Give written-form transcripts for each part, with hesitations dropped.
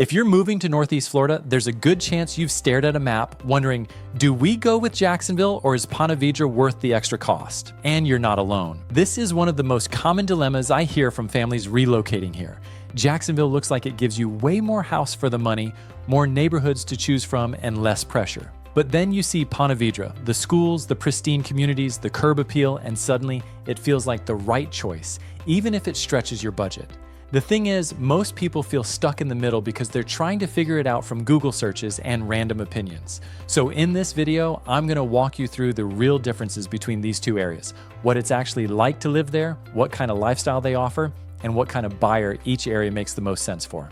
If you're moving to Northeast Florida, there's a good chance you've stared at a map wondering, do we go with Jacksonville or is Ponte Vedra worth the extra cost? And you're not alone. This is one of the most common dilemmas I hear from families relocating here. Jacksonville looks like it gives you way more house for the money, more neighborhoods to choose from, and less pressure. But then you see Ponte Vedra, the schools, the pristine communities, the curb appeal, and suddenly it feels like the right choice, even if it stretches your budget. The thing is, most people feel stuck in the middle because they're trying to figure it out from Google searches and random opinions. So in this video, I'm gonna walk you through the real differences between these two areas, what it's actually like to live there, what kind of lifestyle they offer, and what kind of buyer each area makes the most sense for.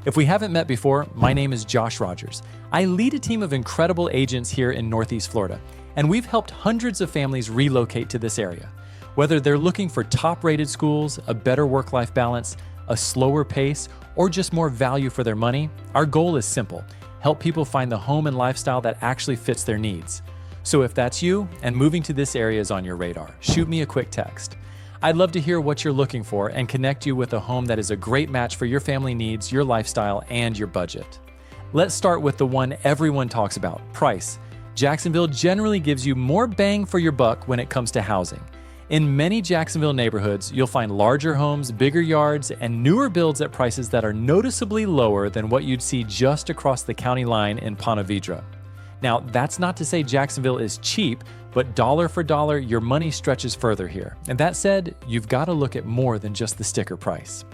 If we haven't met before, my name is Joshrogers. I lead a team of incredible agents here in Northeast Florida, and we've helped hundreds of families relocate to this area. Whether they're looking for top-rated schools, a better work-life balance, a slower pace, or just more value for their money, our goal is simple: help people find the home and lifestyle that actually fits their needs. So if that's you and moving to this area is on your radar, shoot me a quick text. I'd love to hear what you're looking for and connect you with a home that is a great match for your family needs, your lifestyle, and your budget. Let's start with the one everyone talks about: price. Jacksonville generally gives you more bang for your buck when it comes to housing. In many Jacksonville neighborhoods, you'll find larger homes, bigger yards, and newer builds at prices that are noticeably lower than what you'd see just across the county line in Ponte Vedra. Now, that's not to say Jacksonville is cheap, but dollar for dollar, your money stretches further here. And that said, you've got to look at more than just the sticker price.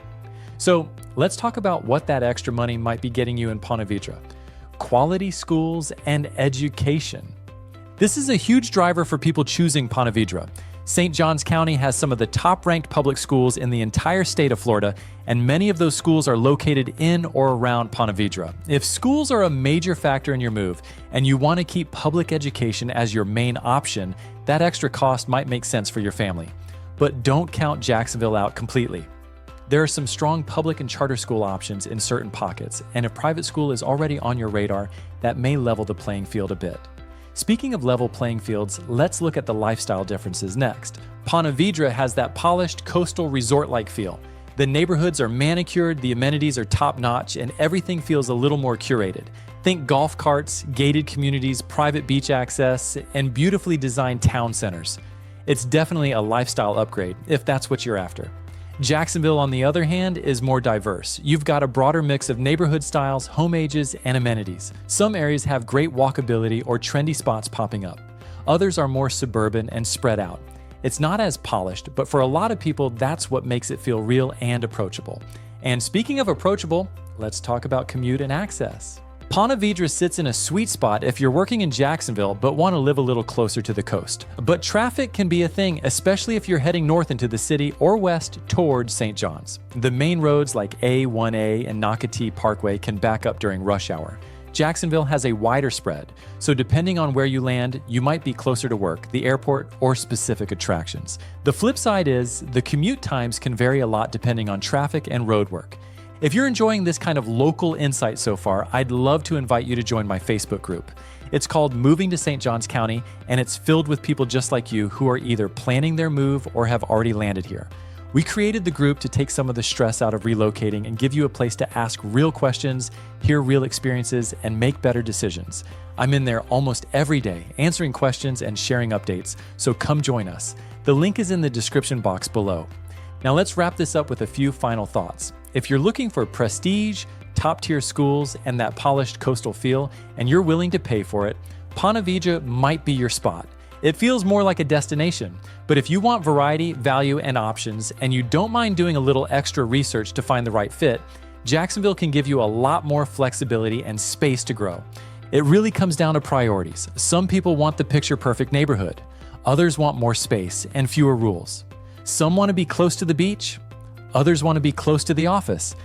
So let's talk about what that extra money might be getting you in Ponte Vedra: quality schools and education. This is a huge driver for people choosing Ponte Vedra. St. Johns County has some of the top-ranked public schools in the entire state of Florida, and many of those schools are located in or around Ponte Vedra. If schools are a major factor in your move, and you want to keep public education as your main option, that extra cost might make sense for your family. But don't count Jacksonville out completely. There are some strong public and charter school options in certain pockets, and if private school is already on your radar, that may level the playing field a bit. Speaking of level playing fields, let's look at the lifestyle differences next. Ponte Vedra has that polished coastal resort-like feel. The neighborhoods are manicured, the amenities are top-notch, and everything feels a little more curated. Think golf carts, gated communities, private beach access, and beautifully designed town centers. It's definitely a lifestyle upgrade, if that's what you're after. Jacksonville, on the other hand, is more diverse. You've got a broader mix of neighborhood styles, home ages, and amenities. Some areas have great walkability or trendy spots popping up. Others are more suburban and spread out. It's not as polished, but for a lot of people, that's what makes it feel real and approachable. And speaking of approachable, let's talk about commute and access. Ponte Vedra sits in a sweet spot if you're working in Jacksonville but want to live a little closer to the coast. But traffic can be a thing, especially if you're heading north into the city or west towards St. John's. The main roads like A1A and Nocatee Parkway can back up during rush hour. Jacksonville has a wider spread, so depending on where you land, you might be closer to work, the airport, or specific attractions. The flip side is the commute times can vary a lot depending on traffic and road work. If you're enjoying this kind of local insight so far, I'd love to invite you to join my Facebook group. It's called Moving to St. Johns County, and it's filled with people just like you who are either planning their move or have already landed here. We created the group to take some of the stress out of relocating and give you a place to ask real questions, hear real experiences, and make better decisions. I'm in there almost every day, answering questions and sharing updates, so come join us. The link is in the description box below. Now let's wrap this up with a few final thoughts. If you're looking for prestige, top-tier schools, and that polished coastal feel, and you're willing to pay for it, Ponte Vedra might be your spot. It feels more like a destination, but if you want variety, value, and options, and you don't mind doing a little extra research to find the right fit, Jacksonville can give you a lot more flexibility and space to grow. It really comes down to priorities. Some people want the picture-perfect neighborhood. Others want more space and fewer rules. Some want to be close to the beach. Others want to be close to the office.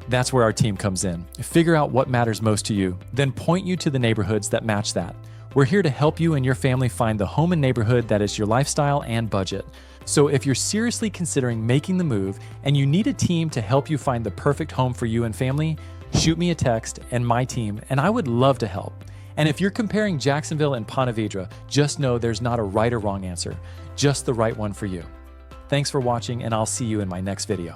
That's where our team comes in. Figure out what matters most to you, then point you to the neighborhoods that match that. We're here to help you and your family find the home and neighborhood that is your lifestyle and budget. So if you're seriously considering making the move and you need a team to help you find the perfect home for you and family, shoot me a text and my team, and I would love to help. And if you're comparing Jacksonville and Ponte Vedra, just know there's not a right or wrong answer, just the right one for you. Thanks for watching, and I'll see you in my next video.